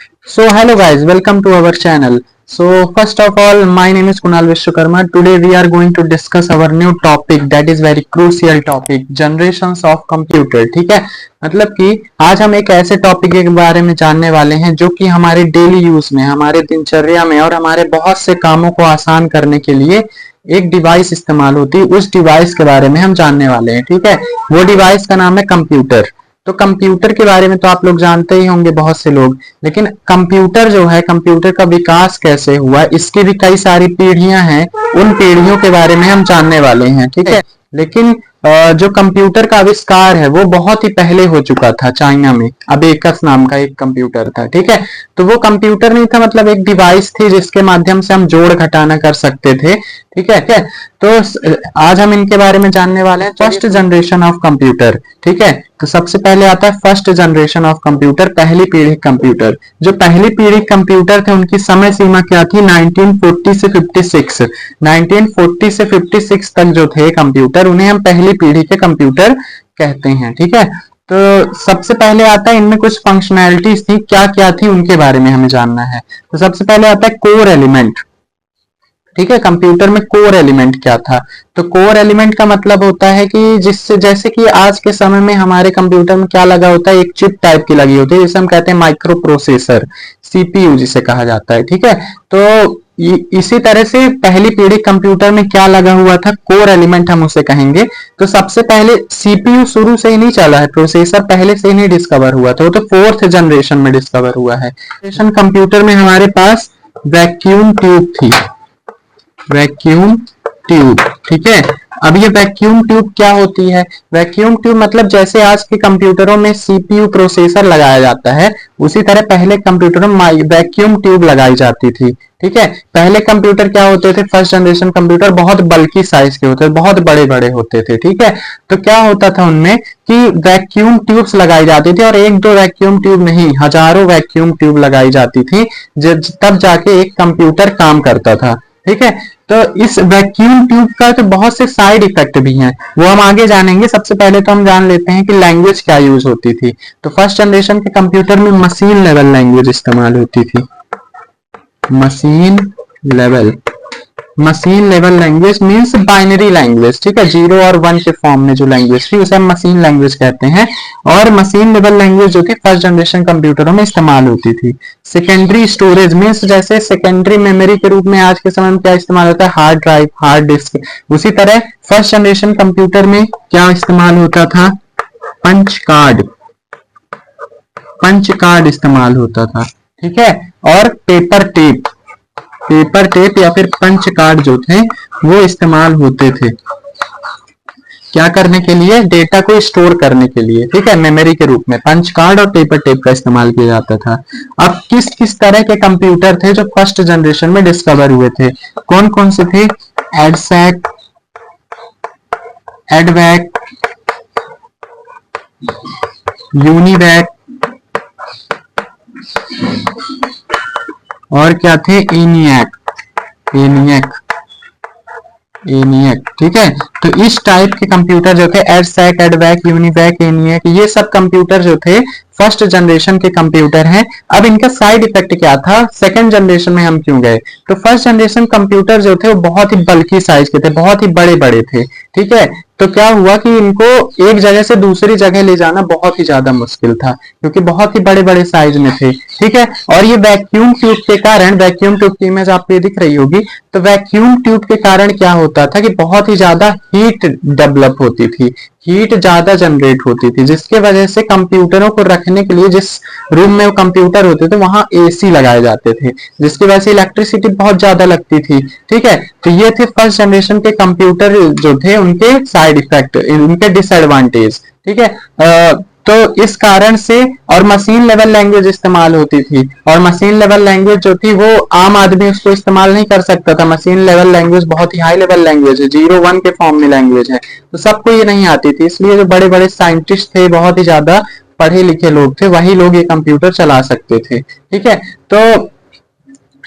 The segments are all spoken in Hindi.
So hello guys, welcome to our channel. So first of all, my name is Kunal Vishwakarma. Today we are going to discuss our new topic that is very crucial topic, generations of computer. ठीक है, मतलब कि आज हम एक ऐसे टॉपिक के बारे में जानने वाले हैं जो कि हमारे डेली यूज में, हमारे दिनचर्या में और हमारे बहुत से कामों को आसान करने के लिए एक डिवाइस इस्तेमाल होती है। उस डिवाइस के बारे में हम जानने वाले हैं। ठीक है, वो डिवाइस का नाम है कंप्यूटर। तो कंप्यूटर के बारे में तो आप लोग जानते ही होंगे बहुत से लोग, लेकिन कंप्यूटर जो है, कंप्यूटर का विकास कैसे हुआ, इसकी भी कई सारी पीढ़ियां हैं। उन पीढ़ियों के बारे में हम जानने वाले हैं। ठीक है, लेकिन जो कंप्यूटर का आविष्कार है वो बहुत ही पहले हो चुका था। चाइना में अबेकस नाम का एक कंप्यूटर था। ठीक है, तो वो कंप्यूटर नहीं था, मतलब एक डिवाइस थी जिसके माध्यम से हम जोड़ घटाना कर सकते थे। ठीक है, तो आज हम इनके बारे में जानने वाले हैं। First generation of computer. ठीक है, तो सबसे पहले आता है फर्स्ट जनरेशन ऑफ कंप्यूटर, पहली पीढ़ी कंप्यूटर। जो पहली पीढ़ी कंप्यूटर थे उनकी समय सीमा क्या थी? 1940 से 56। 1940 से 56 तक जो थे कंप्यूटर, उन्हें हम पहली पीढ़ी के कंप्यूटर कहते हैं। ठीक है, तो सबसे पहले आता है इनमें कुछ फंक्शनैलिटीज थी, क्या क्या थी उनके बारे में हमें जानना है। तो सबसे पहले आता है कोर एलिमेंट। ठीक है, कंप्यूटर में कोर एलिमेंट क्या था? तो कोर एलिमेंट का मतलब होता है कि जिससे, जैसे कि आज के समय में हमारे कंप्यूटर में क्या लगा होता है, एक चिप टाइप की लगी होती है जिसे हम कहते हैं माइक्रो प्रोसेसर, सीपीयू जिसे कहा जाता है। ठीक है, तो इसी तरह से पहली पीढ़ी कंप्यूटर में क्या लगा हुआ था, कोर एलिमेंट हम उसे कहेंगे। तो सबसे पहले सीपीयू शुरू से ही नहीं चला है, प्रोसेसर पहले से ही नहीं डिस्कवर हुआ था, वो तो फोर्थ जनरेशन में डिस्कवर हुआ है। कंप्यूटर में हमारे पास वैक्यूम ट्यूब थी, वैक्यूम ट्यूब। ठीक है, अब ये वैक्यूम ट्यूब क्या होती है? वैक्यूम ट्यूब मतलब जैसे आज के कंप्यूटरों में सीपीयू प्रोसेसर लगाया जाता है, उसी तरह पहले कंप्यूटरों में वैक्यूम ट्यूब लगाई जाती थी। ठीक है, पहले कंप्यूटर क्या होते थे, फर्स्ट जनरेशन कंप्यूटर बहुत बल्कि साइज के होते थे, बहुत बड़े बड़े होते थे। ठीक है, तो क्या होता था उनमें कि वैक्यूम ट्यूब्स लगाई जाती थी, और एक दो वैक्यूम ट्यूब नहीं, हजारों वैक्यूम ट्यूब लगाई जाती थी, तब जाके एक कंप्यूटर काम करता था। ठीक है, तो इस वैक्यूम ट्यूब का तो बहुत से साइड इफेक्ट भी हैं, वो हम आगे जानेंगे। सबसे पहले तो हम जान लेते हैं कि लैंग्वेज क्या यूज होती थी। तो फर्स्ट जनरेशन के कंप्यूटर में मशीन लेवल लैंग्वेज इस्तेमाल होती थी। Machine level, machine level language means binary language. ठीक है, 0 और 1 के फॉर्म में जो लैंग्वेज थी उसे हम मशीन लैंग्वेज कहते हैं। और मशीन लेवल लैंग्वेज जो थी फर्स्ट जनरेशन कंप्यूटरों में इस्तेमाल होती थी। सेकेंडरी स्टोरेज मींस जैसे सेकेंडरी मेमोरी के रूप में आज के समय में क्या इस्तेमाल होता है, हार्ड ड्राइव, हार्ड डिस्क, उसी तरह फर्स्ट जनरेशन कंप्यूटर में क्या इस्तेमाल होता था, पंच कार्ड, पंच कार्ड इस्तेमाल होता था। ठीक है, और पेपर टेप, पेपर टेप या फिर पंच कार्ड जो थे वो इस्तेमाल होते थे, क्या करने के लिए, डेटा को स्टोर करने के लिए। ठीक है, मेमोरी के रूप में पंच कार्ड और पेपर टेप का इस्तेमाल किया जाता था। अब किस किस तरह के कंप्यूटर थे जो फर्स्ट जनरेशन में डिस्कवर हुए थे, कौन कौन से थे? एडसैक, एडवैक, यूनिवैक, और क्या थे, एनियक, एनियक, एनियक। ठीक है, तो इस टाइप के कंप्यूटर जो थे, एडसैक, एडवैक, यूनिवैक, एनियक, ये सब कंप्यूटर जो थे फर्स्ट जनरेशन के कंप्यूटर हैं। अब इनका साइड इफेक्ट क्या था, सेकंड जनरेशन में हम क्यों गए? तो फर्स्ट जनरेशन कंप्यूटर जो थे वो बहुत ही बल्कि साइज के थे, बहुत ही बड़े बड़े थे। ठीक है, तो क्या हुआ कि इनको एक जगह से दूसरी जगह ले जाना बहुत ही ज्यादा मुश्किल था, क्योंकि बहुत ही बड़े बड़े साइज में थे। ठीक है, और ये वैक्यूम ट्यूब के कारण, वैक्यूम ट्यूब की इमेज आपको दिख रही होगी, तो वैक्यूम ट्यूब के कारण क्या होता था कि बहुत ही ज्यादा हीट डेवलप होती थी, हीट ज्यादा जनरेट होती थी, जिसके वजह से कंप्यूटरों को रखने के लिए जिस रूम में वो कंप्यूटर होते थे वहां एसी लगाए जाते थे, जिसकी वजह से इलेक्ट्रिसिटी बहुत ज्यादा लगती थी। ठीक है, तो ये थे फर्स्ट जनरेशन के कंप्यूटर जो थे, उनके साइड इफेक्ट, उनके डिसएडवांटेज। ठीक है, तो इस कारण से, और मशीन लेवल लैंग्वेज इस्तेमाल होती थी, और मशीन लेवल लैंग्वेज जो थी वो आम आदमी उसको इस्तेमाल नहीं कर सकता था। मशीन लेवल लैंग्वेज बहुत ही हाई लेवल लैंग्वेज है, 0-1 के फॉर्म में लैंग्वेज है, तो सबको ये नहीं आती थी। इसलिए जो बड़े बड़े साइंटिस्ट थे, बहुत ही ज्यादा पढ़े लिखे लोग थे, वही लोग ये कंप्यूटर चला सकते थे। ठीक है, तो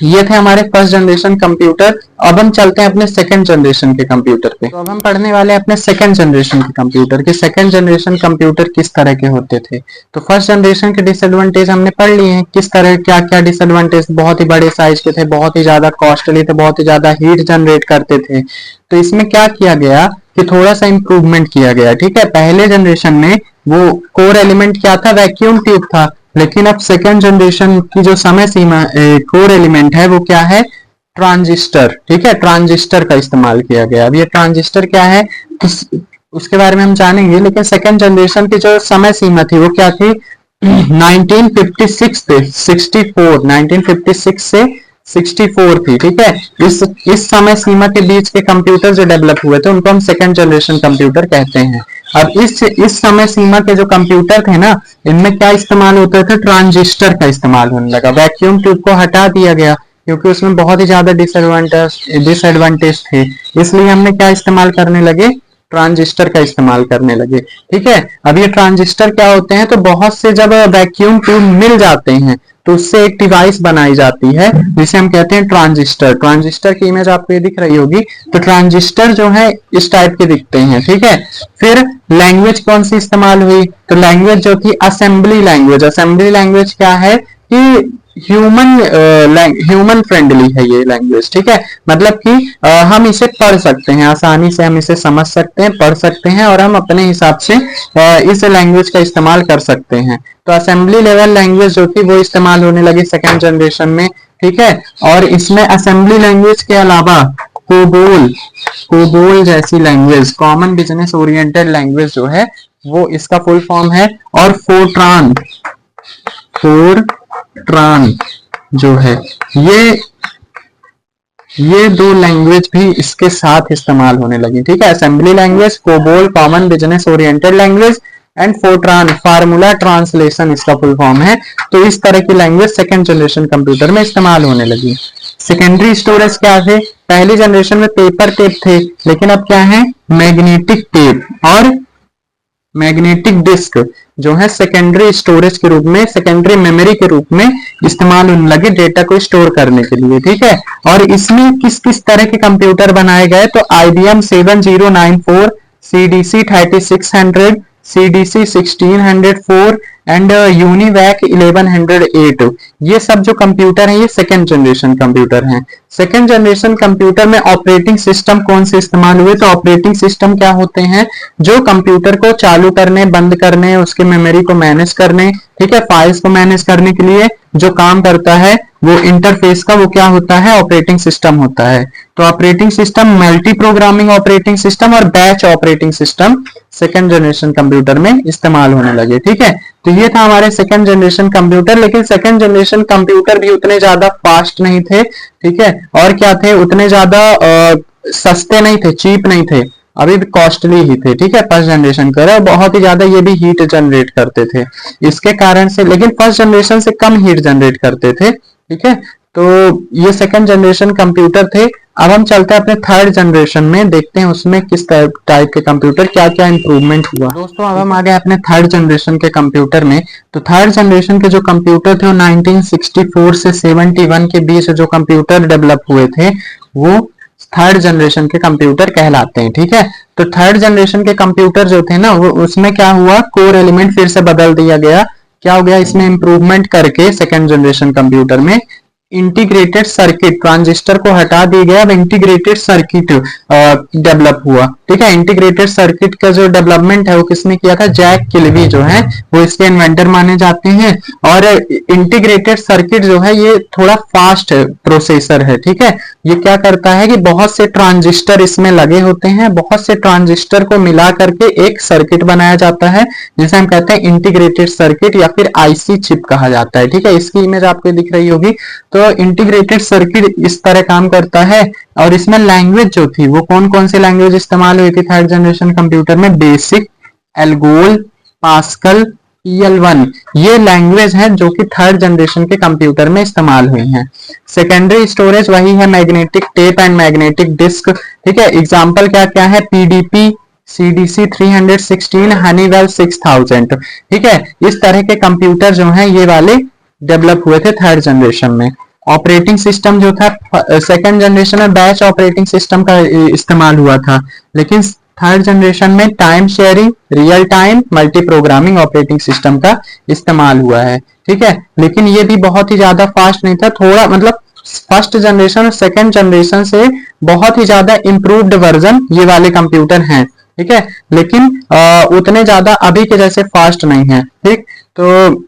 ये थे हमारे फर्स्ट जनरेशन कंप्यूटर। अब हम चलते हैं अपने सेकंड जनरेशन के कंप्यूटर पे। तो अब हम पढ़ने वाले हैं अपने सेकंड जनरेशन के कंप्यूटर के। सेकंड जनरेशन कंप्यूटर किस तरह के होते थे। तो फर्स्ट जनरेशन के डिसएडवांटेज हमने पढ़ लिए हैं, किस तरह क्या क्या डिसएडवांटेज, बहुत ही बड़े साइज के थे, बहुत ही ज्यादा कॉस्टली थे, बहुत ही ज्यादा हीट जनरेट करते थे। तो इसमें क्या किया गया कि थोड़ा सा इंप्रूवमेंट किया गया, ठीक है। पहले जनरेशन में वो कोर एलिमेंट क्या था, वैक्यूम ट्यूब था, लेकिन अब सेकेंड जनरेशन की जो समय सीमा कोर एलिमेंट है वो क्या है, ट्रांजिस्टर, ठीक है। ट्रांजिस्टर का इस्तेमाल किया गया। अब ये ट्रांजिस्टर क्या है उसके बारे में हम जानेंगे, लेकिन सेकेंड जनरेशन की जो समय सीमा थी वो क्या थी, 1956 से 64, 1956 से 64 थी, ठीक है। इस समय सीमा के बीच के कंप्यूटर जो डेवलप हुए थे उनको हम सेकेंड जनरेशन कंप्यूटर कहते हैं। अब इस समय सीमा के जो कंप्यूटर थे ना, इनमें क्या इस्तेमाल होता था, ट्रांजिस्टर का इस्तेमाल होने लगा। वैक्यूम ट्यूब को हटा दिया गया क्योंकि उसमें बहुत ही ज्यादा डिसएडवांटेज थे, इसलिए हमने क्या इस्तेमाल करने लगे, ट्रांजिस्टर का इस्तेमाल करने लगे, ठीक है। अब ये ट्रांजिस्टर क्या होते हैं, तो बहुत से जब वैक्यूम ट्यूब मिल जाते हैं तो उससे एक डिवाइस बनाई जाती है जिसे हम कहते हैं ट्रांजिस्टर। ट्रांजिस्टर की इमेज आपको ये दिख रही होगी। तो ट्रांजिस्टर जो है इस टाइप के दिखते हैं, ठीक है। फिर लैंग्वेज कौन सी इस्तेमाल हुई, तो लैंग्वेज जो थी असेंबली लैंग्वेज। असेंबली लैंग्वेज क्या है कि ह्यूमन फ्रेंडली है ये लैंग्वेज, ठीक है। मतलब कि हम इसे पढ़ सकते हैं, आसानी से हम इसे समझ सकते हैं, पढ़ सकते हैं, और हम अपने हिसाब से इस लैंग्वेज का इस्तेमाल कर सकते हैं। तो असेंबली लेवल लैंग्वेज जो थी वो इस्तेमाल होने लगी सेकेंड जनरेशन में, ठीक है। और इसमें असेंबली लैंग्वेज के अलावा कोबोल जैसी language, common business oriented language जो है वो इसका फुल फॉर्म है। और फोरट्रान जो है ये दो लैंग्वेज भी इसके साथ इस्तेमाल होने लगी, ठीक है। Assembly language, COBOL common business oriented language, and Fortran formula translation इसका फुल फॉर्म है। तो इस तरह की लैंग्वेज सेकेंड जनरेशन कंप्यूटर में इस्तेमाल होने लगी। सेकेंडरी स्टोरेज क्या थे, पहली जनरेशन में पेपर टेप थे, लेकिन अब क्या है, मैग्नेटिक टेप और मैग्नेटिक डिस्क जो है सेकेंडरी स्टोरेज के रूप में, सेकेंडरी मेमोरी के रूप में इस्तेमाल होने लगे डेटा को स्टोर करने के लिए, ठीक है। और इसमें किस किस तरह के कंप्यूटर बनाए गए, तो IBM 7094, CDC 3600, CDC 1604 and UNIVAC 1108, ये सब जो कंप्यूटर है ये सेकेंड जनरेशन कंप्यूटर हैं। सेकेंड जनरेशन कंप्यूटर में ऑपरेटिंग सिस्टम कौन से इस्तेमाल हुए, तो ऑपरेटिंग सिस्टम क्या होते हैं, जो कंप्यूटर को चालू करने, बंद करने, उसके मेमोरी को मैनेज करने, ठीक है, फाइल्स को मैनेज करने के लिए जो काम करता है वो इंटरफेस का, वो क्या होता है, ऑपरेटिंग सिस्टम होता है। तो operating system, multi programming operating system और batch operating system second generation computer में इस्तेमाल होने लगे, ठीक है। तो ये था हमारे सेकेंड जनरेशन कंप्यूटर। लेकिन सेकेंड जनरेशन कंप्यूटर भी उतने ज्यादा फास्ट नहीं थे, ठीक है, और क्या थे, उतने ज्यादा सस्ते नहीं थे, चीप नहीं थे, अभी भी कॉस्टली ही थे, ठीक है। फर्स्ट जनरेशन कर रहे, बहुत ही ज्यादा ये भी हीट जनरेट करते थे इसके कारण से, लेकिन फर्स्ट जनरेशन से कम हीट जनरेट करते थे, ठीक है। तो ये सेकंड जनरेशन कंप्यूटर थे। अब हम चलते हैं अपने थर्ड जनरेशन में, देखते हैं उसमें किस टाइप के कंप्यूटर, क्या क्या इंप्रूवमेंट हुआ। दोस्तों अब हम आ गए अपने थर्ड जनरेशन के कंप्यूटर में। तो थर्ड जनरेशन के जो कंप्यूटर थे वो 1964 से 71 के बीच जो कंप्यूटर डेवलप हुए थे वो थर्ड जनरेशन के कंप्यूटर कहलाते हैं, ठीक है। तो थर्ड जनरेशन के कंप्यूटर जो थे ना, वो उसमें क्या हुआ, कोर एलिमेंट फिर से बदल दिया गया। क्या हो गया, इसमें इंप्रूवमेंट करके सेकेंड जनरेशन कंप्यूटर में इंटीग्रेटेड सर्किट, ट्रांजिस्टर को हटा दिया गया, अब इंटीग्रेटेड सर्किट डेवलप हुआ, ठीक है। इंटीग्रेटेड सर्किट का जो डेवलपमेंट है वो किसने किया था, जैक किल्बी जो है वो इसके इन्वेंटर माने जाते हैं। और इंटीग्रेटेड सर्किट जो है ये थोड़ा फास्ट प्रोसेसर है, ठीक है। ये क्या करता है कि बहुत से ट्रांजिस्टर इसमें लगे होते हैं, बहुत से ट्रांजिस्टर को मिला करके एक सर्किट बनाया जाता है जिसे हम कहते हैं इंटीग्रेटेड सर्किट या फिर आईसी चिप कहा जाता है, ठीक है। इसकी इमेज आपको दिख रही होगी। तो इंटीग्रेटेड सर्किट इस तरह काम करता है। और इसमें लैंग्वेज जो थी वो कौन कौन सी लैंग्वेज इस्तेमाल हुई थी थर्ड जनरेशन कंप्यूटर में, बेसिक, एल्गोल, पास्कल, PL1, ये लैंग्वेज है जो कि थर्ड जनरेशन के कंप्यूटर में इस्तेमाल हुई हैं। सेकेंडरी स्टोरेज वही है, magnetic tape and magnetic disk, ठीक है। एग्जांपल क्या क्या है, PDP, CDC 316, हनीवेल 6000, ठीक है। इस तरह के कंप्यूटर जो हैं ये वाले डेवलप हुए थे थर्ड जनरेशन में। ऑपरेटिंग सिस्टम जो था सेकंड जनरेशन में बैच ऑपरेटिंग सिस्टम का इस्तेमाल हुआ था, लेकिन थर्ड जनरेशन में time sharing, real time, multi programming operating system का इस्तेमाल हुआ है। ठीक है, लेकिन ये भी बहुत ही ज्यादा फास्ट नहीं था, थोड़ा मतलब फर्स्ट जनरेशन और सेकंड जनरेशन से बहुत ही ज्यादा इंप्रूव्ड वर्जन ये वाले कंप्यूटर हैं। ठीक है, लेकिन उतने ज्यादा अभी के जैसे फास्ट नहीं है। ठीक, तो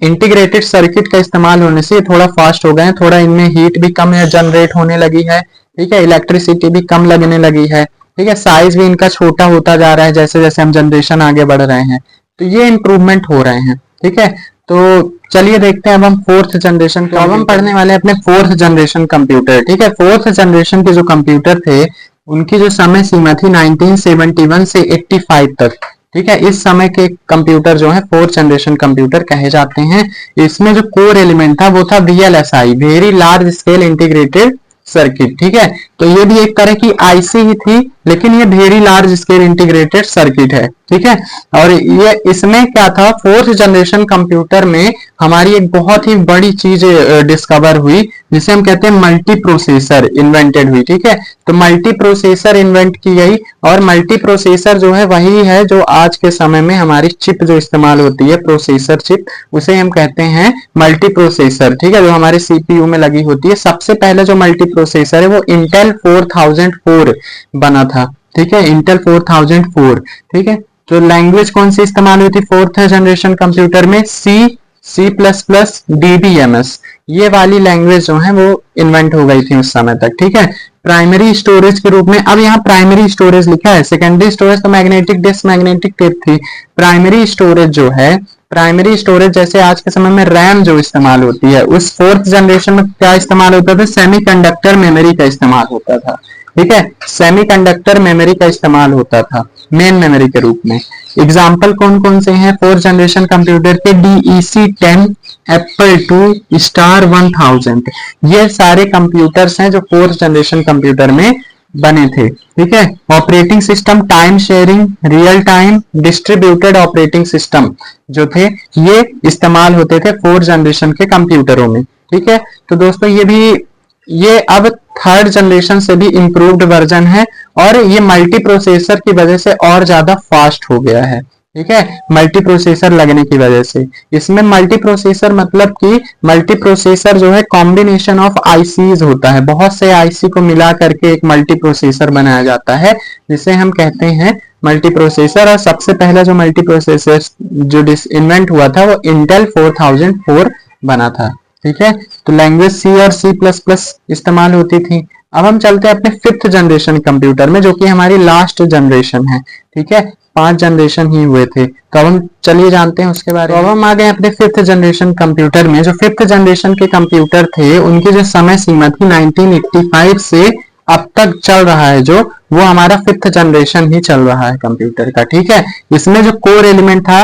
इंटीग्रेटेड सर्किट का इस्तेमाल होने से थोड़ा फास्ट हो गए हैं, थोड़ा इनमें हीट भी कम जनरेट होने लगी है। ठीक है, इलेक्ट्रिसिटी भी कम लगने लगी है। ठीक है, साइज भी इनका छोटा होता जा रहा है जैसे जैसे हम जनरेशन आगे बढ़ रहे हैं, तो ये इंप्रूवमेंट हो रहे हैं। ठीक है, तो चलिए देखते हैं अब हम फोर्थ जनरेशन, तो अब हम पढ़ने वाले हैं अपने फोर्थ जनरेशन कंप्यूटर। ठीक है, फोर्थ जनरेशन के जो कंप्यूटर थे उनकी जो समय सीमा थी 1971 से 85 तक। ठीक है, इस समय के कंप्यूटर जो है फोर्थ जनरेशन कंप्यूटर कहे जाते हैं। इसमें जो कोर एलिमेंट था वो था VLSI, very large scale integrated circuit. ठीक है, तो ये भी एक तरह की आईसी ही थी, लेकिन ये very large scale integrated circuit है। ठीक है, और ये इसमें क्या था, फोर्थ जनरेशन कंप्यूटर में हमारी एक बहुत ही बड़ी चीज डिस्कवर हुई जिसे हम कहते हैं मल्टी प्रोसेसर इन्वेंटेड हुई। ठीक है, तो मल्टी प्रोसेसर इन्वेंट की गई, और मल्टी प्रोसेसर जो है वही है जो आज के समय में हमारी चिप जो इस्तेमाल होती है, प्रोसेसर चिप, उसे हम कहते हैं मल्टी प्रोसेसर। ठीक है, जो हमारे सीपीयू में लगी होती है। सबसे पहले जो मल्टी प्रोसेसर है वो इंटेल 4004 बना था। ठीक है, इंटेल 4004। ठीक है, तो लैंग्वेज कौन सी इस्तेमाल हुई थी फोर्थ जनरेशन कंप्यूटर में, C++, DBMS, ये वाली लैंग्वेज जो है वो इन्वेंट हो गई थी उस समय तक। ठीक है, प्राइमरी स्टोरेज के रूप में, अब यहाँ प्राइमरी स्टोरेज लिखा है, सेकेंडरी स्टोरेज तो मैग्नेटिक डिस्क, मैग्नेटिक टेप थी। प्राइमरी स्टोरेज जो है, प्राइमरी स्टोरेज जैसे आज के समय में रैम जो इस्तेमाल होती है, उस फोर्थ जनरेशन में क्या इस्तेमाल होता था, सेमीकंडक्टर मेमोरी का इस्तेमाल होता था। ठीक है, सेमीकंडक्टर मेमोरी का इस्तेमाल होता था मेन मेमोरी के रूप में। एग्जाम्पल कौन कौन से हैं फोर्थ जनरेशन कंप्यूटर के, DEC10, एप्पल 2, स्टार 1000, ये सारे कंप्यूटर्स हैं जो फोर्थ जनरेशन कंप्यूटर में बने थे। ठीक है, operating system time sharing, real time, distributed operating system जो थे ये इस्तेमाल होते थे फोर्थ जनरेशन के कंप्यूटरों में। ठीक है, तो दोस्तों ये अब थर्ड जनरेशन से भी इंप्रूव्ड वर्जन है, और ये मल्टी प्रोसेसर की वजह से और ज्यादा फास्ट हो गया है। ठीक है, मल्टी प्रोसेसर लगने की वजह से। इसमें मल्टी प्रोसेसर मतलब कि मल्टी प्रोसेसर जो है कॉम्बिनेशन ऑफ आईसीज होता है, बहुत से आईसी को मिला करके एक मल्टी प्रोसेसर बनाया जाता है जिसे हम कहते हैं मल्टी प्रोसेसर। और सबसे पहला जो मल्टी प्रोसेसर जो इन्वेंट हुआ था वो इंटेल 4004 बना था। ठीक है, तो लैंग्वेज C और C++ इस्तेमाल होती थी। अब हम चलते हैं अपने फिफ्थ जनरेशन कंप्यूटर में, जो कि हमारी लास्ट जनरेशन है। ठीक है, 5 जनरेशन ही हुए थे, तो अब हम चलिए जानते हैं उसके बारे में। तो अब हम आ गए अपने फिफ्थ जनरेशन कंप्यूटर में। जो फिफ्थ जनरेशन के कंप्यूटर थे उनकी जो समय सीमा थी 1985 से अब तक चल रहा है, जो वो हमारा फिफ्थ जनरेशन ही चल रहा है कंप्यूटर का। ठीक है, इसमें जो कोर एलिमेंट था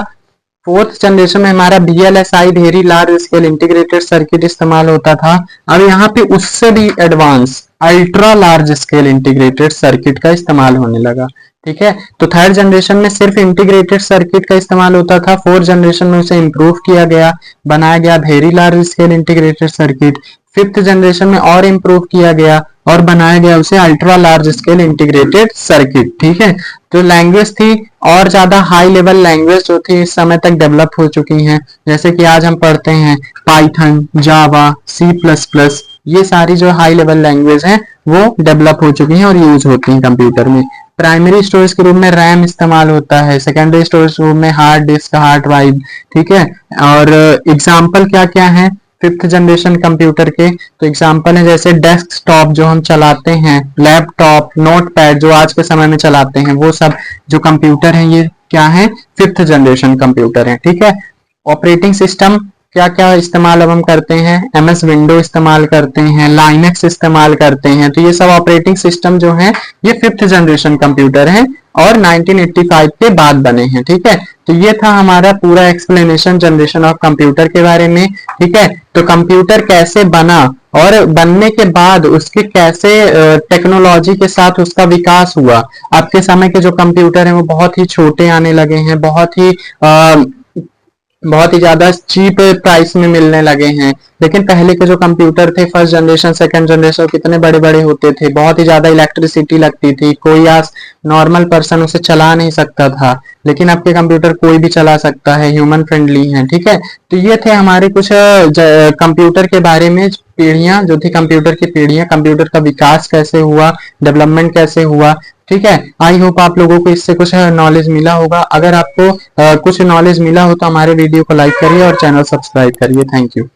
फोर्थ जनरेशन में हमारा VLSI, very large scale integrated circuit इस्तेमाल होता था। अब यहाँ पे उससे भी advance ultra large scale integrated circuit का इस्तेमाल होने लगा। ठीक है, तो थर्ड जनरेशन में सिर्फ इंटीग्रेटेड सर्किट का इस्तेमाल होता था, फोर्थ जनरेशन में उसे इंप्रूव किया गया, बनाया गया very large scale integrated circuit. Fifth generation में और इंप्रूव किया गया और बनाया गया उसे ultra large scale integrated circuit. ठीक है, तो लैंग्वेज थी और ज्यादा हाई लेवल लैंग्वेज जो थी इस समय तक डेवलप हो चुकी हैं, जैसे कि आज हम पढ़ते हैं पाइथन, जावा, C++, ये सारी जो हाई लेवल लैंग्वेज हैं वो डेवलप हो चुकी हैं और यूज होती हैं कंप्यूटर में। प्राइमरी स्टोरेज के रूप में रैम इस्तेमाल होता है, सेकेंडरी स्टोरेज के रूप में हार्ड डिस्क, हार्ड ड्राइव। ठीक है, और एग्जाम्पल क्या क्या है फिफ्थ जनरेशन कंप्यूटर के, तो एग्जाम्पल है जैसे डेस्कटॉप जो हम चलाते हैं, लैपटॉप, नोटपैड जो आज के समय में चलाते हैं, वो सब जो कंप्यूटर हैं ये क्या है, फिफ्थ जनरेशन कंप्यूटर है। ठीक है, ऑपरेटिंग सिस्टम क्या क्या इस्तेमाल अब हम करते हैं, MS विंडो इस्तेमाल करते हैं, लाइनक्स इस्तेमाल करते हैं, तो ये सब ऑपरेटिंग सिस्टम जो है ये फिफ्थ जनरेशन कंप्यूटर है और 1985 के बाद बने हैं। ठीक है, तो ये था हमारा पूरा एक्सप्लेनेशन जनरेशन ऑफ कंप्यूटर के बारे में। ठीक है, तो कंप्यूटर कैसे बना और बनने के बाद उसके कैसे टेक्नोलॉजी के साथ उसका विकास हुआ। अब के समय के जो कंप्यूटर हैं वो बहुत ही छोटे आने लगे हैं, बहुत ही बहुत ही ज्यादा चीप प्राइस में मिलने लगे हैं। लेकिन पहले के जो कंप्यूटर थे फर्स्ट जनरेशन सेकंड जनरेशन कितने बड़े बड़े होते थे, बहुत ही ज्यादा इलेक्ट्रिसिटी लगती थी, कोई आज नॉर्मल पर्सन उसे चला नहीं सकता था। लेकिन अब के कंप्यूटर कोई भी चला सकता है, ह्यूमन फ्रेंडली है। ठीक है, तो ये थे हमारे कुछ कंप्यूटर के बारे में पीढ़ियां, जो थी कंप्यूटर की पीढ़ियां, कंप्यूटर का विकास कैसे हुआ, डेवलपमेंट कैसे हुआ। ठीक है, आई होप आप लोगों को इससे कुछ नॉलेज मिला होगा। अगर आपको कुछ नॉलेज मिला हो तो हमारे वीडियो को लाइक करिए और चैनल सब्सक्राइब करिए। Thank you.